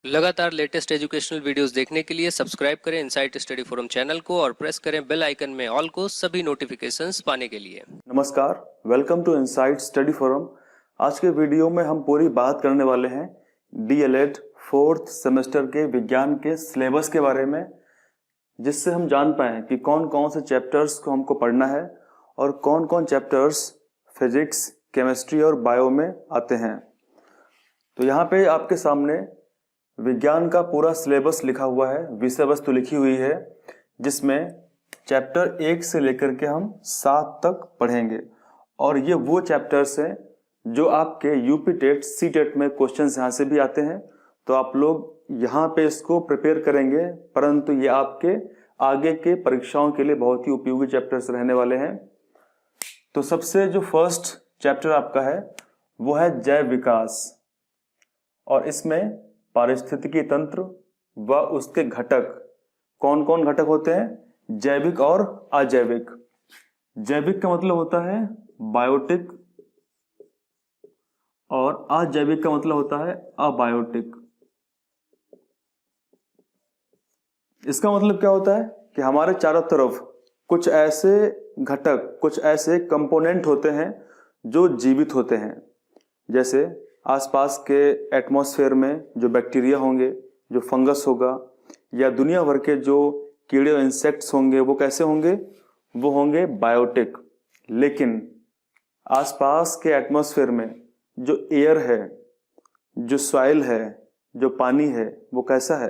लगातार latest educational videos देखने के लिए सब्सक्राइब करें इनसाइट स्टडी फोरम चैनल को और प्रेस करें बेल आइकन में ऑल को सभी नोटिफिकेशंस पाने के लिए। नमस्कार, welcome to Insight Study Forum. आज के वीडियो में हम पूरी बात करने वाले हैं डीएलएड फोर्थ सेमेस्टर के विज्ञान के सिलेबस के बारे में, जिससे हम जान पाएं कि कौन कौन से चैप्टर्स को हमको पढ़ना है और कौन कौन चैप्टर्स फिजिक्स, केमिस्ट्री और बायो में आते हैं। तो यहाँ पे आपके सामने विज्ञान का पूरा सिलेबस लिखा हुआ है, विषय वस्तु लिखी हुई है, जिसमें चैप्टर 1 से लेकर के हम 7 तक पढ़ेंगे। और ये वो चैप्टर्स हैं जो आपके यूपी टेट, सी टेट में क्वेश्चंस यहाँ से भी आते हैं। तो आप लोग यहाँ पे इसको प्रिपेयर करेंगे, परंतु ये आपके आगे के परीक्षाओं के लिए बहुत ही उपयोगी चैप्टर्स रहने वाले हैं। तो सबसे जो फर्स्ट चैप्टर आपका है वो है जैव विकास, और इसमें पारिस्थितिकी तंत्र व उसके घटक, कौन कौन घटक होते हैं, जैविक और अजैविक। जैविक का मतलब होता है बायोटिक और अजैविक का मतलब होता है अबायोटिक। इसका मतलब क्या होता है कि हमारे चारों तरफ कुछ ऐसे घटक, कुछ ऐसे कंपोनेंट होते हैं जो जीवित होते हैं। जैसे आसपास के एटमॉस्फेयर में जो बैक्टीरिया होंगे, जो फंगस होगा, या दुनिया भर के जो कीड़े और इंसेक्ट्स होंगे, वो कैसे होंगे, वो होंगे बायोटिक। लेकिन आसपास के एटमॉस्फेयर में जो एयर है, जो सॉइल है, जो पानी है, वो कैसा है,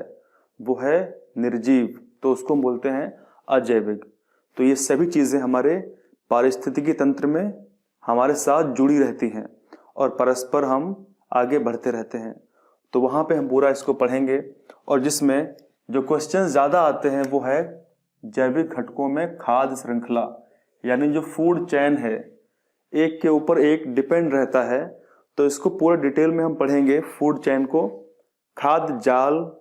वो है निर्जीव, तो उसको हम बोलते हैं अजैविक। तो ये सभी चीजें हमारे पारिस्थितिकी तंत्र में हमारे साथ जुड़ी रहती हैं और परस्पर हम आगे बढ़ते रहते हैं। तो वहां पे हम पूरा इसको पढ़ेंगे, और जिसमें जो क्वेश्चन ज्यादा आते हैं वो है जैविक घटकों में खाद्य श्रृंखला, यानी जो फूड चेन है, एक के ऊपर एक डिपेंड रहता है। तो इसको पूरा डिटेल में हम पढ़ेंगे, फूड चेन को। खाद्य जाल,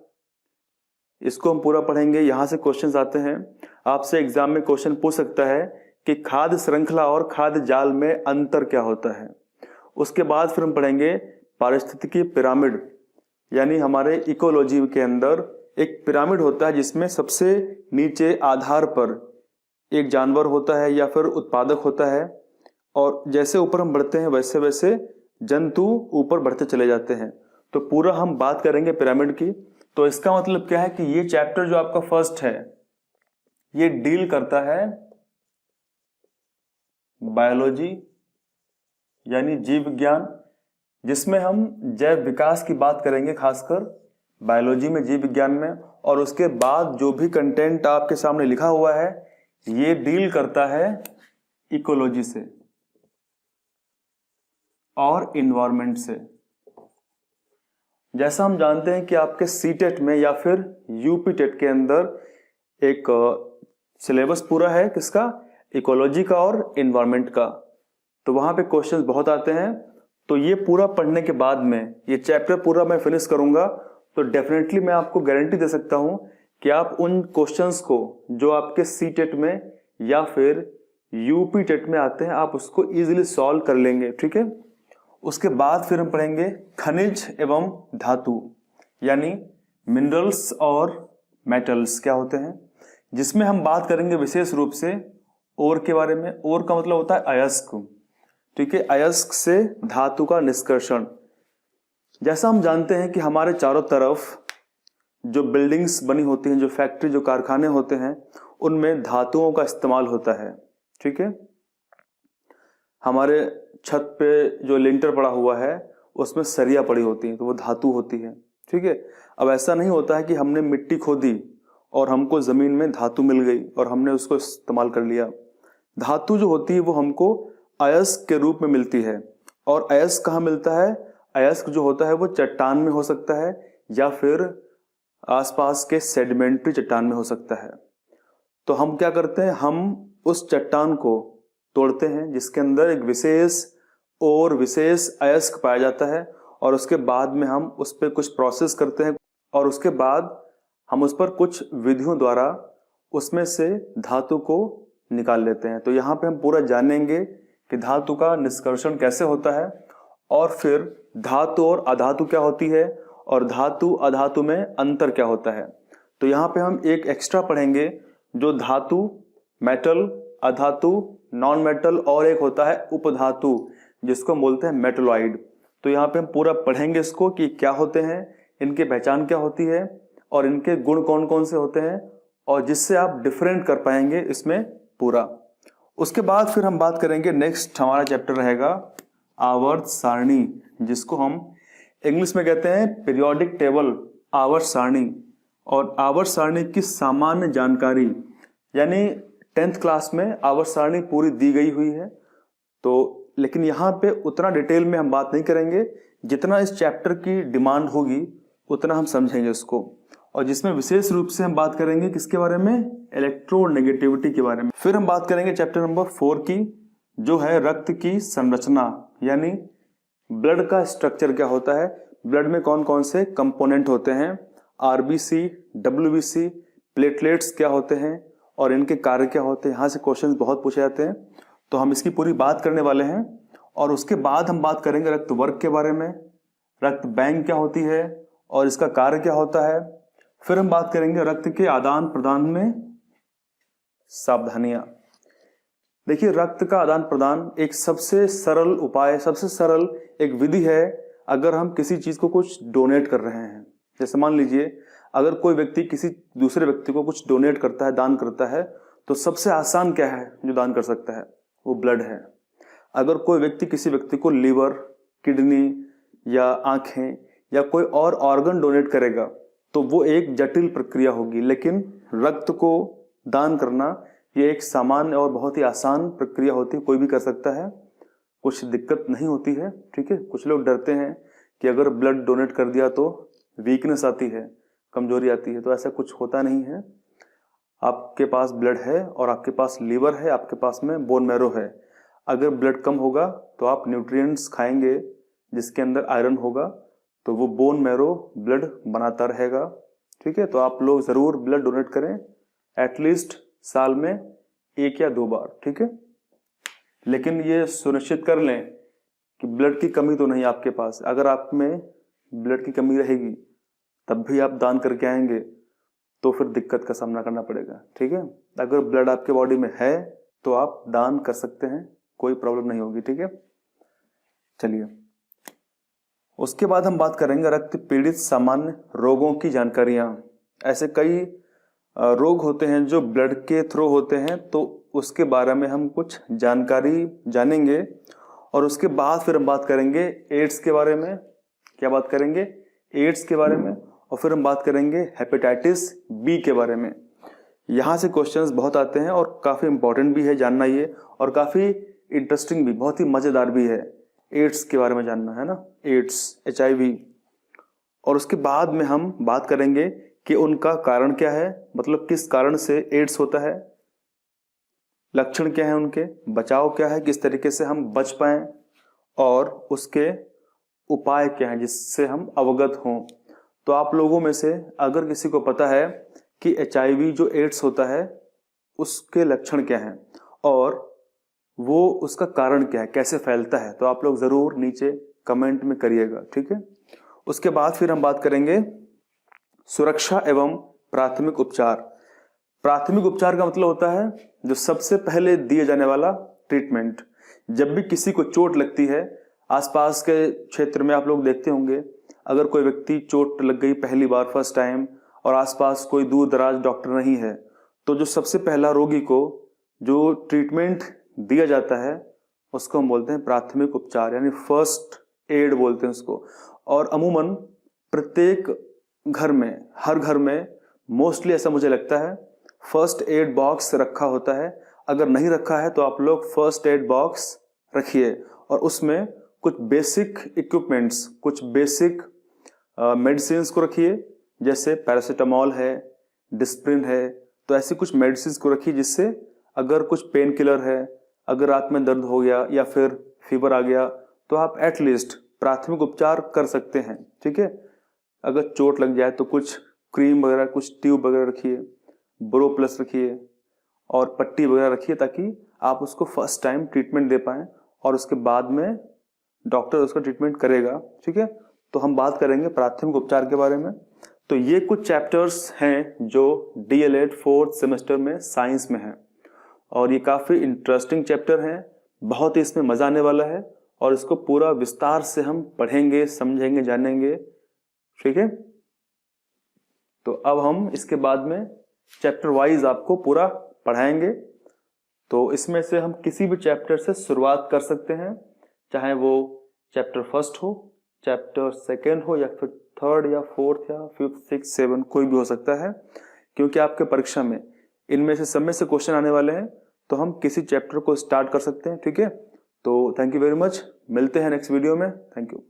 इसको हम पूरा पढ़ेंगे। यहां से क्वेश्चंस आते हैं, आपसे एग्जाम में क्वेश्चन पूछ सकता है कि खाद्य श्रृंखला और खाद्य जाल में अंतर क्या होता है। उसके बाद फिर हम पढ़ेंगे पारिस्थितिकी पिरामिड, यानी हमारे इकोलॉजी के अंदर एक पिरामिड होता है जिसमें सबसे नीचे आधार पर एक जानवर होता है या फिर उत्पादक होता है, और जैसे ऊपर हम बढ़ते हैं वैसे वैसे जंतु ऊपर बढ़ते चले जाते हैं। तो पूरा हम बात करेंगे पिरामिड की। तो इसका मतलब क्या है कि ये चैप्टर जो आपका फर्स्ट है, ये डील करता है बायोलॉजी यानी जीव विज्ञान, जिसमें हम जैव विकास की बात करेंगे, खासकर बायोलॉजी में, जीव विज्ञान में। और उसके बाद जो भी कंटेंट आपके सामने लिखा हुआ है, ये डील करता है इकोलॉजी से और इन्वायरमेंट से। जैसा हम जानते हैं कि आपके सी टेट में या फिर यूपी टेट के अंदर एक सिलेबस पूरा है किसका, इकोलॉजी का और इन्वायरमेंट का। तो वहां पे क्वेश्चंस बहुत आते हैं। तो ये पूरा पढ़ने के बाद में, ये चैप्टर पूरा मैं फिनिश करूंगा, तो डेफिनेटली मैं आपको गारंटी दे सकता हूं कि आप उन क्वेश्चंस को जो आपके सी टेट में या फिर यूपी टेट में आते हैं, आप उसको इजीली सॉल्व कर लेंगे। ठीक है। उसके बाद फिर हम पढ़ेंगे खनिज एवं धातु, यानी मिनरल्स और मेटल्स क्या होते हैं, जिसमें हम बात करेंगे विशेष रूप से ओर के बारे में। ओर का मतलब होता है अयस्क। ठीक है, अयस्क से धातु का निष्कर्षण। जैसा हम जानते हैं कि हमारे चारों तरफ जो बिल्डिंग्स बनी होती हैं, जो फैक्ट्री, जो कारखाने होते हैं, उनमें धातुओं का इस्तेमाल होता है। ठीक है, हमारे छत पे जो लिंटर पड़ा हुआ है उसमें सरिया पड़ी होती है, तो वो धातु होती है। ठीक है। अब ऐसा नहीं होता है कि हमने मिट्टी खोदी और हमको जमीन में धातु मिल गई और हमने उसको इस्तेमाल कर लिया। धातु जो होती है वो हमको अयस्क के रूप में मिलती है। और अयस्क कहाँ मिलता है, अयस्क जो होता है वो चट्टान में हो सकता है या फिर आसपास के सेडिमेंट्री चट्टान में हो सकता है। तो हम क्या करते हैं, हम उस चट्टान को तोड़ते हैं जिसके अंदर एक विशेष और विशेष अयस्क पाया जाता है, और उसके बाद में हम उस पर कुछ प्रोसेस करते हैं, और उसके बाद हम उस पर कुछ विधियों द्वारा उसमें से धातु को निकाल लेते हैं। तो यहाँ पे हम पूरा जानेंगे कि धातु का निष्कर्षण कैसे होता है, और फिर धातु और अधातु क्या होती है, और धातु अधातु में अंतर क्या होता है। तो यहाँ पे हम एक एक्स्ट्रा पढ़ेंगे, जो धातु, मेटल, अधातु, नॉन मेटल, और एक होता है उपधातु जिसको हम बोलते हैं मेटलॉइड। तो यहाँ पे हम पूरा पढ़ेंगे इसको कि क्या होते हैं, इनकी पहचान क्या होती है और इनके गुण कौन कौन से होते हैं, और जिससे आप डिफरेंट कर पाएंगे इसमें पूरा। उसके बाद फिर हम बात करेंगे, नेक्स्ट हमारा चैप्टर रहेगा आवर्त सारणी, जिसको हम इंग्लिश में कहते हैं पीरियोडिक टेबल, आवर्त सारणी। और आवर्त सारणी की सामान्य जानकारी, यानी 10th क्लास में आवर्त सारणी पूरी दी गई हुई है, तो लेकिन यहाँ पे उतना डिटेल में हम बात नहीं करेंगे, जितना इस चैप्टर की डिमांड होगी उतना हम समझेंगे उसको। और जिसमें विशेष रूप से हम बात करेंगे किसके बारे में, इलेक्ट्रोनेगेटिविटी के बारे में। फिर हम बात करेंगे चैप्टर नंबर 4 की, जो है रक्त की संरचना, यानी ब्लड का स्ट्रक्चर क्या होता है, ब्लड में कौन कौन से कंपोनेंट होते हैं, आरबीसी, डब्ल्यूबीसी, प्लेटलेट्स क्या होते हैं और इनके कार्य क्या होते हैं। यहाँ से क्वेश्चंस बहुत पूछे जाते हैं, तो हम इसकी पूरी बात करने वाले हैं। और उसके बाद हम बात करेंगे रक्त वर्ग के बारे में, रक्त बैंक क्या होती है और इसका कार्य क्या होता है। फिर हम बात करेंगे रक्त के आदान प्रदान में सावधानियां। देखिए, रक्त का आदान प्रदान एक सबसे सरल उपाय, सबसे सरल एक विधि है अगर हम किसी चीज को कुछ डोनेट कर रहे हैं। जैसे मान लीजिए, अगर कोई व्यक्ति किसी दूसरे व्यक्ति को कुछ डोनेट करता है, दान करता है, तो सबसे आसान क्या है जो दान कर सकता है, वो ब्लड है। अगर कोई व्यक्ति किसी व्यक्ति को लीवर, किडनी या आंखें या कोई और ऑर्गन डोनेट करेगा तो वो एक जटिल प्रक्रिया होगी, लेकिन रक्त को दान करना ये एक सामान्य और बहुत ही आसान प्रक्रिया होती है, कोई भी कर सकता है, कुछ दिक्कत नहीं होती है। ठीक है, कुछ लोग डरते हैं कि अगर ब्लड डोनेट कर दिया तो वीकनेस आती है, कमजोरी आती है, तो ऐसा कुछ होता नहीं है। आपके पास ब्लड है और आपके पास लीवर है, आपके पास में बोन मैरो है। अगर ब्लड कम होगा तो आप न्यूट्रिएंट्स खाएंगे जिसके अंदर आयरन होगा, तो वो बोन मैरो ब्लड बनाता रहेगा। ठीक है, तो आप लोग जरूर ब्लड डोनेट करें, एटलीस्ट साल में 1 या 2 बार। ठीक है, लेकिन ये सुनिश्चित कर लें कि ब्लड की कमी तो नहीं आपके पास। अगर आप में ब्लड की कमी रहेगी तब भी आप दान करके आएंगे तो फिर दिक्कत का सामना करना पड़ेगा। ठीक है, अगर ब्लड आपके बॉडी में है तो आप दान कर सकते हैं, कोई प्रॉब्लम नहीं होगी। ठीक है, चलिए उसके बाद हम बात करेंगे रक्त पीड़ित सामान्य रोगों की जानकारियां। ऐसे कई रोग होते हैं जो ब्लड के थ्रू होते हैं, तो उसके बारे में हम कुछ जानकारी जानेंगे। और उसके बाद फिर हम बात करेंगे एड्स के बारे में। क्या बात करेंगे, एड्स के बारे में। और फिर हम बात करेंगे हेपेटाइटिस बी के बारे में। यहाँ से क्वेश्चंस बहुत आते हैं और काफी इंपॉर्टेंट भी है जानना ये, और काफी इंटरेस्टिंग भी, बहुत ही मजेदार भी है एड्स के बारे में जानना, है ना, एड्स, HIV। और उसके बाद में हम बात करेंगे कि उनका कारण क्या है, मतलब किस कारण से एड्स होता है, लक्षण क्या है उनके, बचाव क्या है, किस तरीके से हम बच पाएं, और उसके उपाय क्या है जिससे हम अवगत हों। तो आप लोगों में से अगर किसी को पता है कि HIV जो एड्स होता है उसके लक्षण क्या हैं और वो उसका कारण क्या है, कैसे फैलता है, तो आप लोग जरूर नीचे कमेंट में करिएगा। ठीक है, उसके बाद फिर हम बात करेंगे सुरक्षा एवं प्राथमिक उपचार। प्राथमिक उपचार का मतलब होता है जो सबसे पहले दिए जाने वाला ट्रीटमेंट। जब भी किसी को चोट लगती है, आसपास के क्षेत्र में आप लोग देखते होंगे, अगर कोई व्यक्ति चोट लग गई पहली बार, फर्स्ट टाइम, और आसपास कोई दूर दराज डॉक्टर नहीं है, तो जो सबसे पहला रोगी को जो ट्रीटमेंट दिया जाता है उसको हम बोलते हैं प्राथमिक उपचार, यानी फर्स्ट एड बोलते हैं उसको। और अमूमन प्रत्येक घर में, हर घर में मोस्टली ऐसा मुझे लगता है फर्स्ट एड बॉक्स रखा होता है। अगर नहीं रखा है तो आप लोग फर्स्ट एड बॉक्स रखिए, और उसमें कुछ बेसिक इक्विपमेंट्स, कुछ बेसिक मेडिसिन को रखिए, जैसे पैरासीटामॉल है, डिस्प्रिन है, तो ऐसी कुछ मेडिसिन को रखिए जिससे अगर कुछ पेन किलर है, अगर रात में दर्द हो गया या फिर फीवर आ गया, तो आप एटलीस्ट प्राथमिक उपचार कर सकते हैं। ठीक है, अगर चोट लग जाए तो कुछ क्रीम वगैरह, कुछ ट्यूब वगैरह रखिए, बोरो प्लस रखिए और पट्टी वगैरह रखिए, ताकि आप उसको फर्स्ट टाइम ट्रीटमेंट दे पाएं और उसके बाद में डॉक्टर उसका ट्रीटमेंट करेगा। ठीक है, तो हम बात करेंगे प्राथमिक उपचार के बारे में। तो ये कुछ चैप्टर्स हैं जो DL एड 4th सेमेस्टर में साइंस में हैं और ये काफ़ी इंटरेस्टिंग चैप्टर हैं, बहुत ही इसमें मज़ा आने वाला है और इसको पूरा विस्तार से हम पढ़ेंगे, समझेंगे, जानेंगे। ठीक है, तो अब हम इसके बाद में चैप्टर वाइज आपको पूरा पढ़ाएंगे। तो इसमें से हम किसी भी चैप्टर से शुरुआत कर सकते हैं, चाहे वो चैप्टर 1st हो, चैप्टर 2nd हो, या फिर 3rd या 4th या 5th 6th 7 कोई भी हो सकता है, क्योंकि आपके परीक्षा में इनमें से सब में से क्वेश्चन आने वाले हैं। तो हम किसी चैप्टर को स्टार्ट कर सकते हैं। ठीक है, तो थैंक यू वेरी मच, मिलते हैं नेक्स्ट वीडियो में। Thank you.